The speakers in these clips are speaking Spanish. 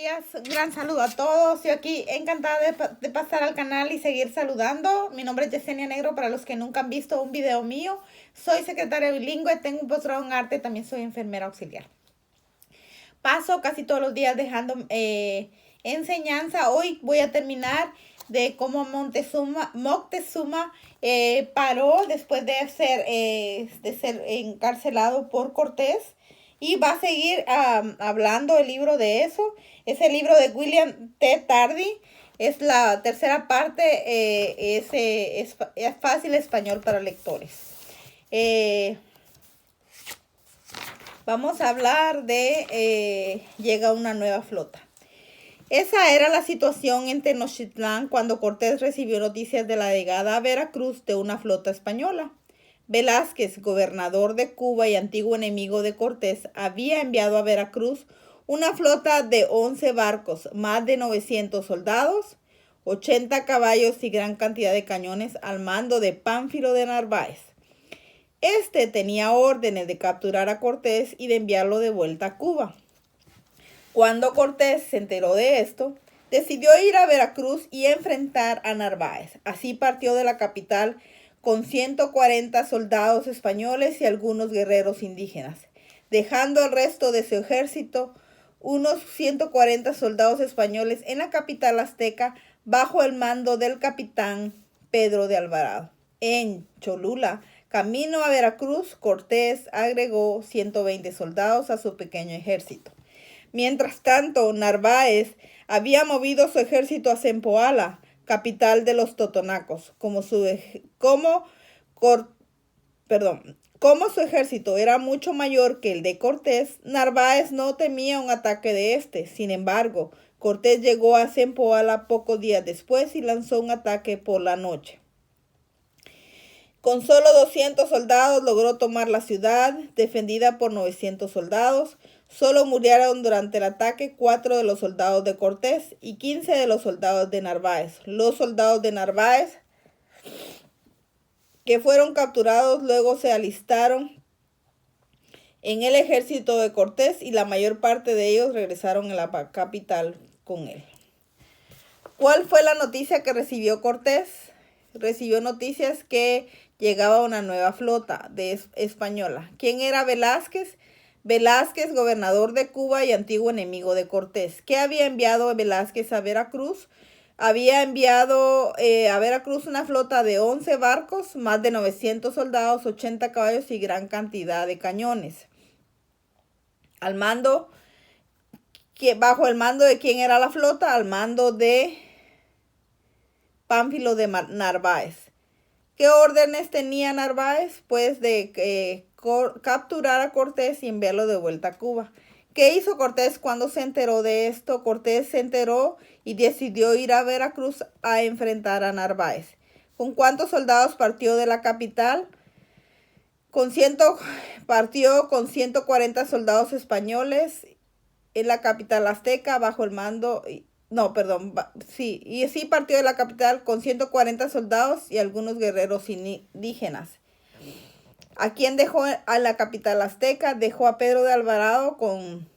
días, un gran saludo a todos. Estoy aquí encantada de pasar al canal y seguir saludando. Mi nombre es Yesenia Negro, para los que nunca han visto un video mío. Soy secretaria bilingüe, tengo un posgrado en arte, también soy enfermera auxiliar. Paso casi todos los días dejando enseñanza. Hoy voy a terminar de cómo Moctezuma paró después de ser encarcelado por Cortés. Y va a seguir hablando el libro de eso. Es el libro de William T. Tardy. Es la tercera parte. Es fácil español para lectores. Vamos a hablar de llega una nueva flota. Esa era la situación en Tenochtitlán cuando Cortés recibió noticias de la llegada a Veracruz de una flota española. Velázquez, gobernador de Cuba y antiguo enemigo de Cortés, había enviado a Veracruz una flota de 11 barcos, más de 900 soldados, 80 caballos y gran cantidad de cañones al mando de Pánfilo de Narváez. Este tenía órdenes de capturar a Cortés y de enviarlo de vuelta a Cuba. Cuando Cortés se enteró de esto, decidió ir a Veracruz y enfrentar a Narváez. Así partió de la capital con 140 soldados españoles y algunos guerreros indígenas, dejando al resto de su ejército, unos 140 soldados españoles en la capital azteca bajo el mando del capitán Pedro de Alvarado. En Cholula, camino a Veracruz, Cortés agregó 120 soldados a su pequeño ejército. Mientras tanto, Narváez había movido su ejército a Zempoala, capital de los totonacos. Como su ejército era mucho mayor que el de Cortés, Narváez no temía un ataque de este. Sin embargo, Cortés llegó a Zempoala pocos días después y lanzó un ataque por la noche. Con solo 200 soldados logró tomar la ciudad, defendida por 900 soldados. Solo murieron durante el ataque 4 de los soldados de Cortés y 15 de los soldados de Narváez. Los soldados de Narváez que fueron capturados luego se alistaron en el ejército de Cortés y la mayor parte de ellos regresaron a la capital con él. ¿Cuál fue la noticia que recibió Cortés? Recibió noticias que llegaba una nueva flota española. ¿Quién era Velázquez? Velázquez, gobernador de Cuba y antiguo enemigo de Cortés. ¿Qué había enviado Velázquez a Veracruz? Había enviado a Veracruz una flota de 11 barcos, más de 900 soldados, 80 caballos y gran cantidad de cañones. Bajo el mando de quién era la flota, al mando de Pánfilo de Narváez. ¿Qué órdenes tenía Narváez? Pues de capturar a Cortés y enviarlo de vuelta a Cuba. ¿Qué hizo Cortés cuando se enteró de esto? Cortés se enteró y decidió ir a Veracruz a enfrentar a Narváez. ¿Con cuántos soldados partió de la capital? Partió con 140 soldados españoles en la capital azteca bajo el mando... y sí partió de la capital con 140 soldados y algunos guerreros indígenas. ¿A quién dejó a la capital azteca? Dejó a Pedro de Alvarado con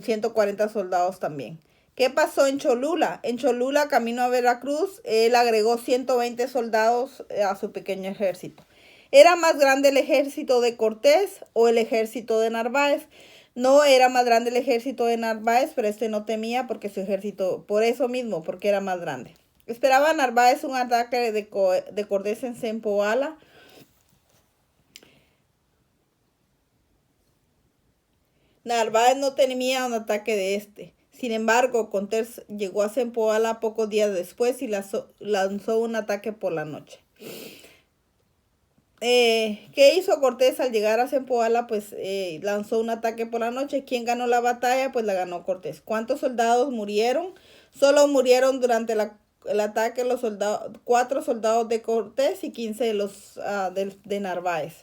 140 soldados también. ¿Qué pasó en Cholula? En Cholula, camino a Veracruz, él agregó 120 soldados a su pequeño ejército. ¿Era más grande el ejército de Cortés o el ejército de Narváez? No era más grande el ejército de Narváez, pero este no temía porque su ejército, por eso mismo, porque era más grande. Esperaba Narváez un ataque de Cortés en Zempoala. Narváez no temía un ataque de este. Sin embargo, Cortés llegó a Zempoala pocos días después y lanzó un ataque por la noche. ¿Qué hizo Cortés al llegar a Zempoala? Pues lanzó un ataque por la noche. ¿Quién ganó la batalla? Pues la ganó Cortés. ¿Cuántos soldados murieron? Solo murieron durante el ataque 4 soldados de Cortés y 15 de los de Narváez.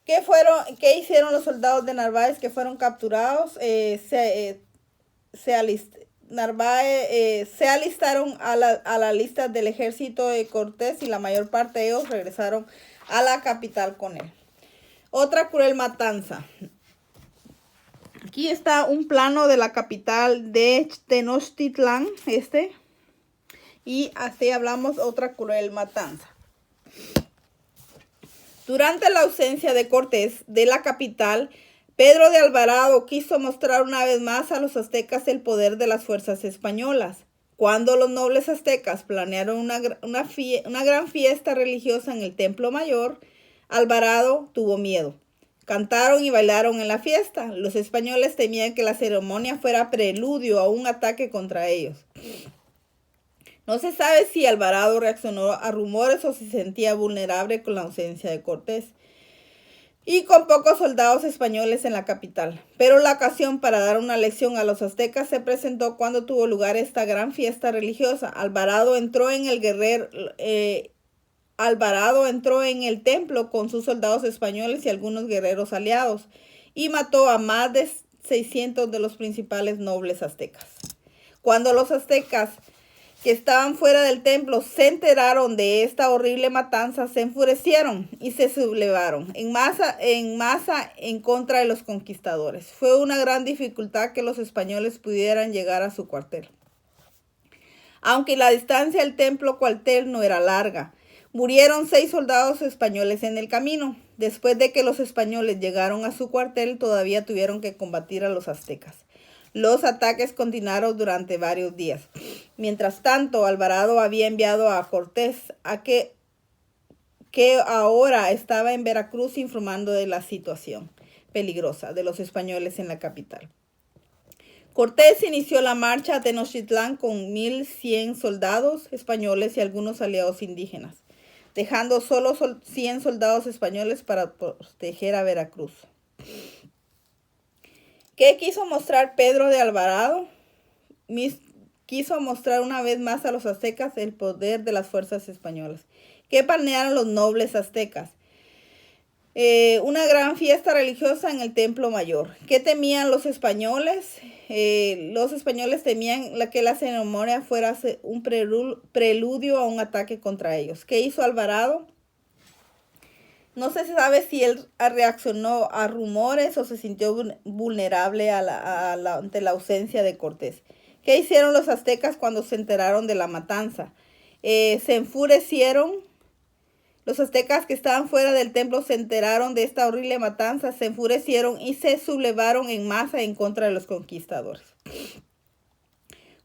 ¿Qué hicieron los soldados de Narváez que fueron capturados? Narváez se alistaron a la lista del ejército de Cortés y la mayor parte de ellos regresaron a la capital con él. Otra cruel matanza. Aquí está un plano de la capital de Tenochtitlán, y así hablamos otra cruel matanza. Durante la ausencia de Cortés de la capital, Pedro de Alvarado quiso mostrar una vez más a los aztecas el poder de las fuerzas españolas. Cuando los nobles aztecas planearon una gran fiesta religiosa en el Templo Mayor, Alvarado tuvo miedo. Cantaron y bailaron en la fiesta. Los españoles temían que la ceremonia fuera preludio a un ataque contra ellos. No se sabe si Alvarado reaccionó a rumores o se sentía vulnerable con la ausencia de Cortés y con pocos soldados españoles en la capital. Pero la ocasión para dar una lección a los aztecas se presentó cuando tuvo lugar esta gran fiesta religiosa. Alvarado entró en el templo con sus soldados españoles y algunos guerreros aliados y mató a más de 600 de los principales nobles aztecas. Cuando los aztecas que estaban fuera del templo se enteraron de esta horrible matanza, se enfurecieron y se sublevaron en masa en contra de los conquistadores. Fue una gran dificultad que los españoles pudieran llegar a su cuartel. Aunque la distancia del templo-cuartel no era larga, murieron 6 soldados españoles en el camino. Después de que los españoles llegaron a su cuartel, todavía tuvieron que combatir a los aztecas. Los ataques continuaron durante varios días. Mientras tanto, Alvarado había enviado a Cortés que ahora estaba en Veracruz informando de la situación peligrosa de los españoles en la capital. Cortés inició la marcha a Tenochtitlán con 1,100 soldados españoles y algunos aliados indígenas, dejando solo 100 soldados españoles para proteger a Veracruz. ¿Qué quiso mostrar Pedro de Alvarado? Quiso mostrar una vez más a los aztecas el poder de las fuerzas españolas. ¿Qué planearon los nobles aztecas? Una gran fiesta religiosa en el Templo Mayor. ¿Qué temían los españoles? Los españoles temían que la ceremonia fuera un preludio a un ataque contra ellos. ¿Qué hizo Alvarado? No se sabe si él reaccionó a rumores o se sintió vulnerable ante la ausencia de Cortés. ¿Qué hicieron los aztecas cuando se enteraron de la matanza? Se enfurecieron. Los aztecas que estaban fuera del templo se enteraron de esta horrible matanza, se enfurecieron y se sublevaron en masa en contra de los conquistadores.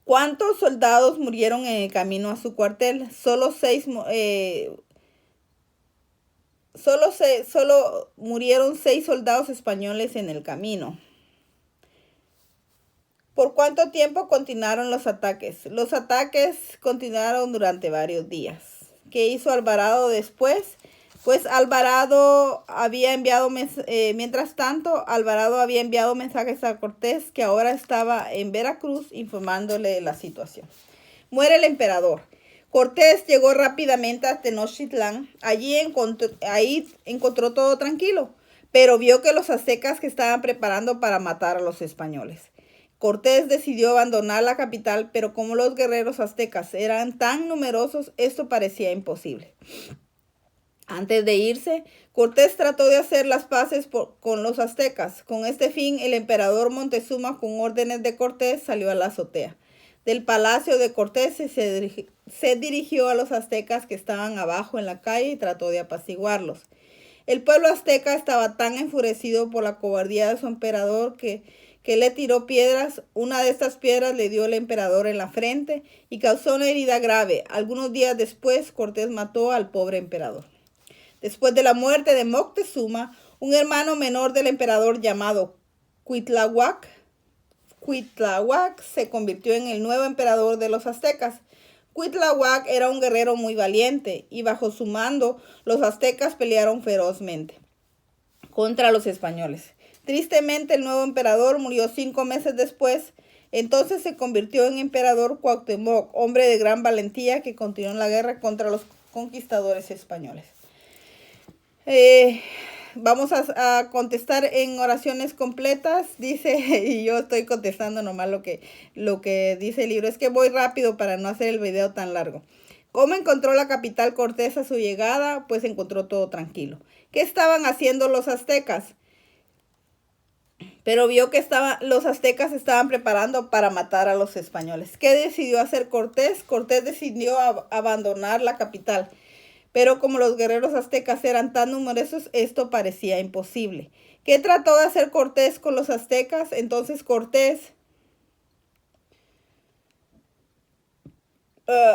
¿Cuántos soldados murieron en el camino a su cuartel? Solo murieron 6 soldados españoles en el camino. ¿Por cuánto tiempo continuaron los ataques? Los ataques continuaron durante varios días. ¿Qué hizo Alvarado después? Pues Alvarado había enviado, mientras tanto, Alvarado había enviado mensajes a Cortés, que ahora estaba en Veracruz, informándole de la situación. Muere el emperador. Cortés llegó rápidamente a Tenochtitlán. Ahí encontró todo tranquilo, pero vio que los aztecas que estaban preparando para matar a los españoles. Cortés decidió abandonar la capital, pero como los guerreros aztecas eran tan numerosos, esto parecía imposible. Antes de irse, Cortés trató de hacer las paces con los aztecas. Con este fin, el emperador Montezuma, con órdenes de Cortés, salió a la azotea del palacio de Cortés y se dirigió a los aztecas que estaban abajo en la calle y trató de apaciguarlos. El pueblo azteca estaba tan enfurecido por la cobardía de su emperador que le tiró piedras. Una de estas piedras le dio al emperador en la frente y causó una herida grave. Algunos días después, Cortés mató al pobre emperador. Después de la muerte de Moctezuma, un hermano menor del emperador llamado Cuitláhuac se convirtió en el nuevo emperador de los aztecas. Cuitláhuac era un guerrero muy valiente y bajo su mando los aztecas pelearon ferozmente contra los españoles. Tristemente, el nuevo emperador murió 5 meses después. Entonces se convirtió en emperador Cuauhtémoc, hombre de gran valentía que continuó la guerra contra los conquistadores españoles. Vamos a contestar en oraciones completas, dice, y yo estoy contestando nomás lo que dice el libro. Es que voy rápido para no hacer el video tan largo. ¿Cómo encontró la capital Cortés a su llegada? Pues encontró todo tranquilo. ¿Qué estaban haciendo los aztecas? Pero vio que los aztecas estaban preparando para matar a los españoles. ¿Qué decidió hacer Cortés? Cortés decidió abandonar la capital. Pero como los guerreros aztecas eran tan numerosos, esto parecía imposible. ¿Qué trató de hacer Cortés con los aztecas? Entonces Cortés,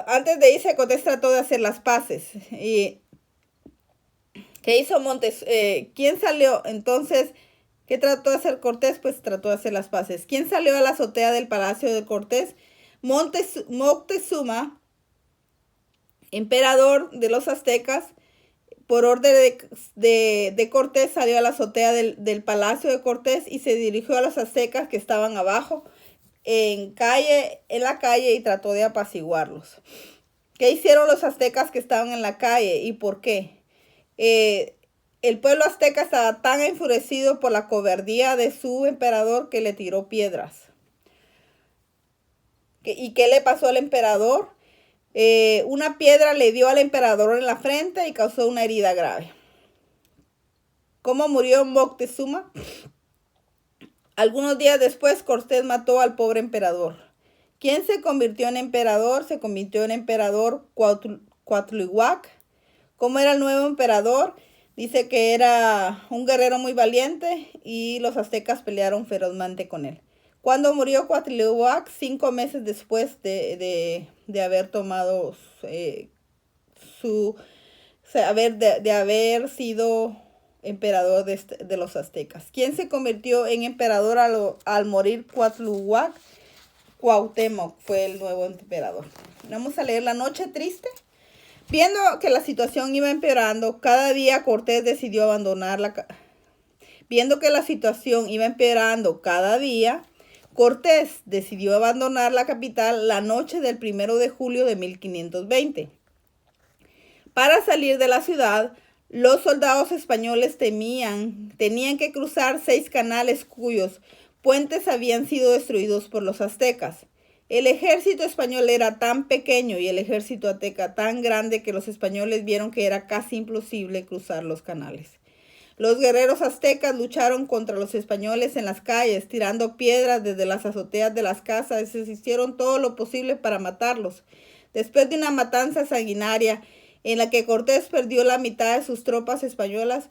antes de irse, Cortés trató de hacer las paces. ¿Y qué hizo Montes? ¿Quién salió? Entonces, ¿qué trató de hacer Cortés? Pues trató de hacer las paces. ¿Quién salió a la azotea del palacio de Cortés? Moctezuma, emperador de los aztecas. Por orden de Cortés, salió a la azotea del palacio de Cortés y se dirigió a los aztecas que estaban abajo en la calle y trató de apaciguarlos. ¿Qué hicieron los aztecas que estaban en la calle y por qué? El pueblo azteca estaba tan enfurecido por la cobardía de su emperador que le tiró piedras. ¿Y qué le pasó al emperador? Una piedra le dio al emperador en la frente y causó una herida grave. ¿Cómo murió Moctezuma? Algunos días después, Cortés mató al pobre emperador. ¿Quién se convirtió en emperador? Se convirtió en emperador Cuauhtémoc. ¿Cómo era el nuevo emperador? Dice que era un guerrero muy valiente y los aztecas pelearon ferozmente con él. ¿Cuándo murió Cuauhtémoc? 5 meses después de haber tomado de haber sido emperador de los aztecas. ¿Quién se convirtió en emperador al morir Cuauhtémoc? Cuauhtémoc fue el nuevo emperador. Vamos a leer La Noche Triste. Viendo que la situación iba empeorando, cada día Cortés decidió abandonar Viendo que la situación iba empeorando cada día, Cortés decidió abandonar la capital la noche del 1 de julio de 1520. Para salir de la ciudad, los soldados españoles tenían que cruzar 6 canales cuyos puentes habían sido destruidos por los aztecas. El ejército español era tan pequeño y el ejército azteca tan grande que los españoles vieron que era casi imposible cruzar los canales. Los guerreros aztecas lucharon contra los españoles en las calles, tirando piedras desde las azoteas de las casas y hicieron todo lo posible para matarlos. Después de una matanza sanguinaria en la que Cortés perdió la mitad de sus tropas españolas,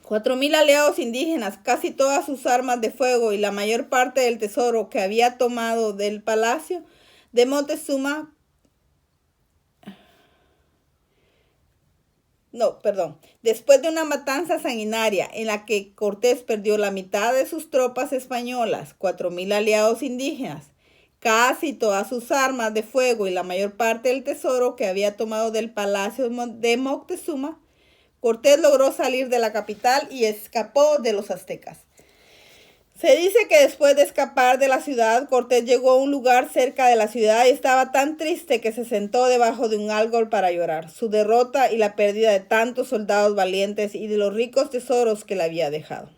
4,000 aliados indígenas, casi todas sus armas de fuego y la mayor parte del tesoro que había tomado del palacio de Moctezuma. Después de una matanza sanguinaria en la que Cortés perdió la mitad de sus tropas españolas, 4,000 aliados indígenas, casi todas sus armas de fuego y la mayor parte del tesoro que había tomado del palacio de Moctezuma, Cortés logró salir de la capital y escapó de los aztecas. Se dice que después de escapar de la ciudad, Cortés llegó a un lugar cerca de la ciudad y estaba tan triste que se sentó debajo de un árbol para llorar su derrota y la pérdida de tantos soldados valientes y de los ricos tesoros que le había dejado.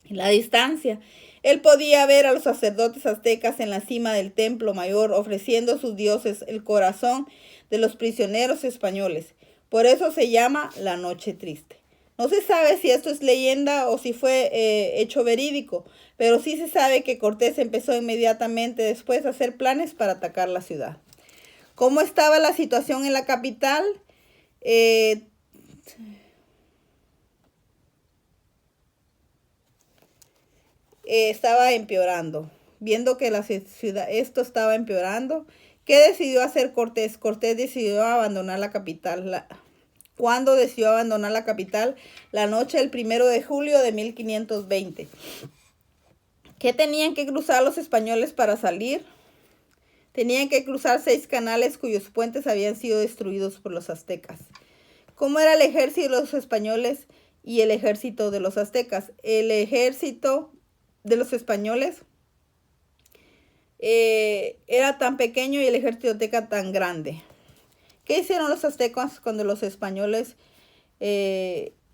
En la distancia, él podía ver a los sacerdotes aztecas en la cima del templo mayor ofreciendo a sus dioses el corazón de los prisioneros españoles. Por eso se llama La Noche Triste. No se sabe si esto es leyenda o si fue hecho verídico, pero sí se sabe que Cortés empezó inmediatamente después a hacer planes para atacar la ciudad. ¿Cómo estaba la situación en la capital? Estaba empeorando. Viendo que esto estaba empeorando, ¿qué decidió hacer Cortés? Cortés decidió abandonar la capital. ¿Cuándo decidió abandonar la capital? La noche del 1 de julio de 1520. ¿Qué tenían que cruzar los españoles para salir? Tenían que cruzar 6 canales cuyos puentes habían sido destruidos por los aztecas. ¿Cómo era el ejército de los españoles y el ejército de los aztecas? El ejército de los españoles era tan pequeño y el ejército azteca tan grande. ¿Qué hicieron los aztecas cuando los españoles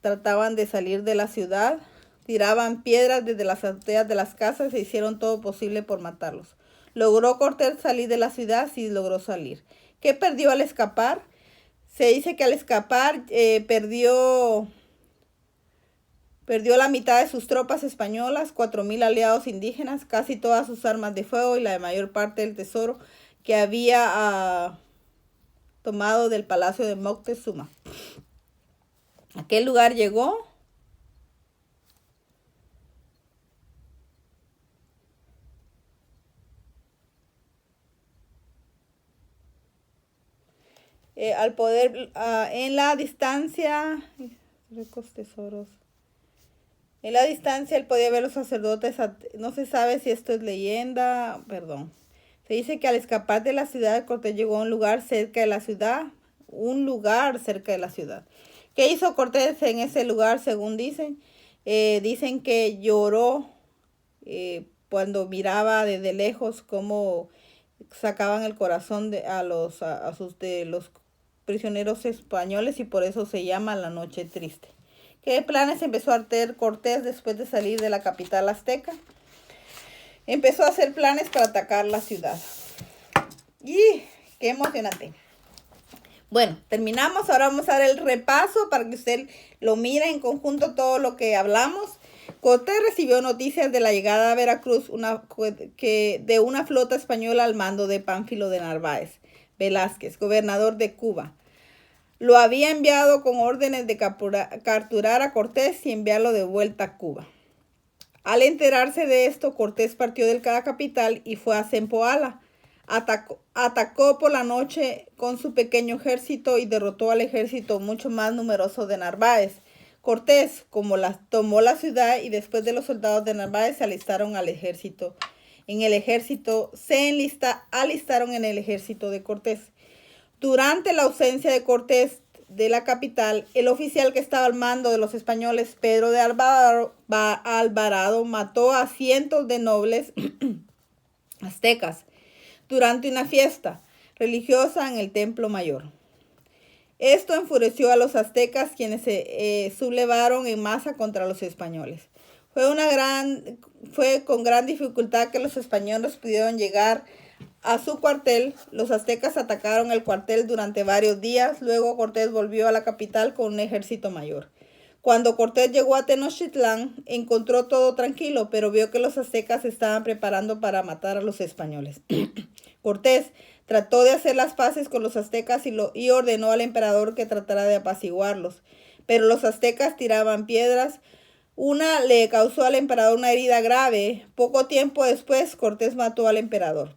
trataban de salir de la ciudad? Tiraban piedras desde las azoteas de las casas e hicieron todo posible por matarlos. ¿Logró Cortés salir de la ciudad? Sí, logró salir. ¿Qué perdió al escapar? Se dice que al escapar perdió la mitad de sus tropas españolas, 4.000 aliados indígenas, casi todas sus armas de fuego y la mayor parte del tesoro que había tomado del palacio de Moctezuma. ¿A qué lugar llegó? Al poder, en la distancia, ricos tesoros. En la distancia él podía ver los sacerdotes, no se sabe si esto es leyenda, perdón. Se dice que al escapar de la ciudad, Cortés llegó a un lugar cerca de la ciudad, ¿Qué hizo Cortés en ese lugar, según dicen? Dicen que lloró cuando miraba desde lejos cómo sacaban el corazón de los prisioneros españoles, y por eso se llama la Noche Triste. ¿Qué planes empezó a hacer Cortés después de salir de la capital azteca? Empezó a hacer planes para atacar la ciudad. ¡Y qué emocionante! Bueno, terminamos. Ahora vamos a dar el repaso para que usted lo mire en conjunto todo lo que hablamos. Cortés recibió noticias de la llegada a Veracruz de una flota española al mando de Pánfilo de Narváez Velázquez, gobernador de Cuba. Lo había enviado con órdenes de capturar a Cortés y enviarlo de vuelta a Cuba. Al enterarse de esto, Cortés partió de la capital y fue a Zempoala. Atacó por la noche con su pequeño ejército y derrotó al ejército mucho más numeroso de Narváez. Cortés tomó la ciudad, y después de los soldados de Narváez se alistaron al ejército. Alistaron en el ejército de Cortés. Durante la ausencia de Cortés de la capital, el oficial que estaba al mando de los españoles, Pedro de Alvarado, mató a cientos de nobles aztecas durante una fiesta religiosa en el Templo Mayor. Esto enfureció a los aztecas, quienes se sublevaron en masa contra los españoles. Fue con gran dificultad que los españoles pudieron llegar a su cuartel. Los aztecas atacaron el cuartel durante varios días. Luego Cortés volvió a la capital con un ejército mayor. Cuando Cortés llegó a Tenochtitlán, encontró todo tranquilo, pero vio que los aztecas se estaban preparando para matar a los españoles. Cortés trató de hacer las paces con los aztecas y ordenó al emperador que tratara de apaciguarlos. Pero los aztecas tiraban piedras. Una le causó al emperador una herida grave. Poco tiempo después, Cortés mató al emperador.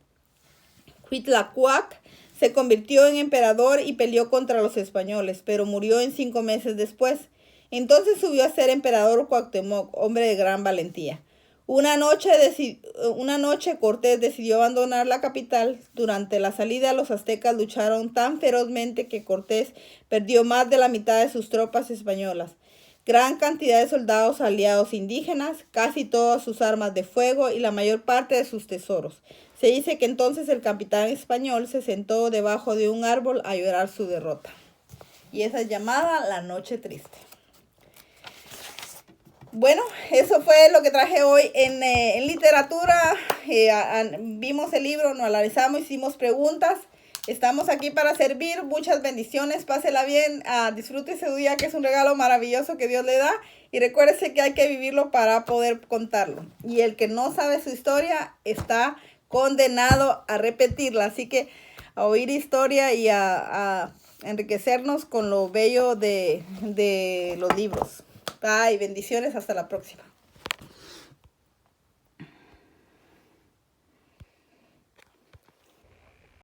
Cuitláhuac se convirtió en emperador y peleó contra los españoles, pero murió 5 meses después. Entonces subió a ser emperador Cuauhtémoc, hombre de gran valentía. Una noche Cortés decidió abandonar la capital. Durante la salida, los aztecas lucharon tan ferozmente que Cortés perdió más de la mitad de sus tropas españolas, gran cantidad de soldados aliados indígenas, casi todas sus armas de fuego y la mayor parte de sus tesoros. Se dice que entonces el capitán español se sentó debajo de un árbol a llorar su derrota. Y esa es llamada La Noche Triste. Bueno, eso fue lo que traje hoy en literatura. Vimos el libro, nos analizamos, hicimos preguntas. Estamos aquí para servir. Muchas bendiciones. Pásela bien. Disfrute ese día, que es un regalo maravilloso que Dios le da. Y recuérdese que hay que vivirlo para poder contarlo. Y el que no sabe su historia está condenado a repetirla. Así que a oír historia y a enriquecernos con lo bello de los libros. Bye, bendiciones, hasta la próxima.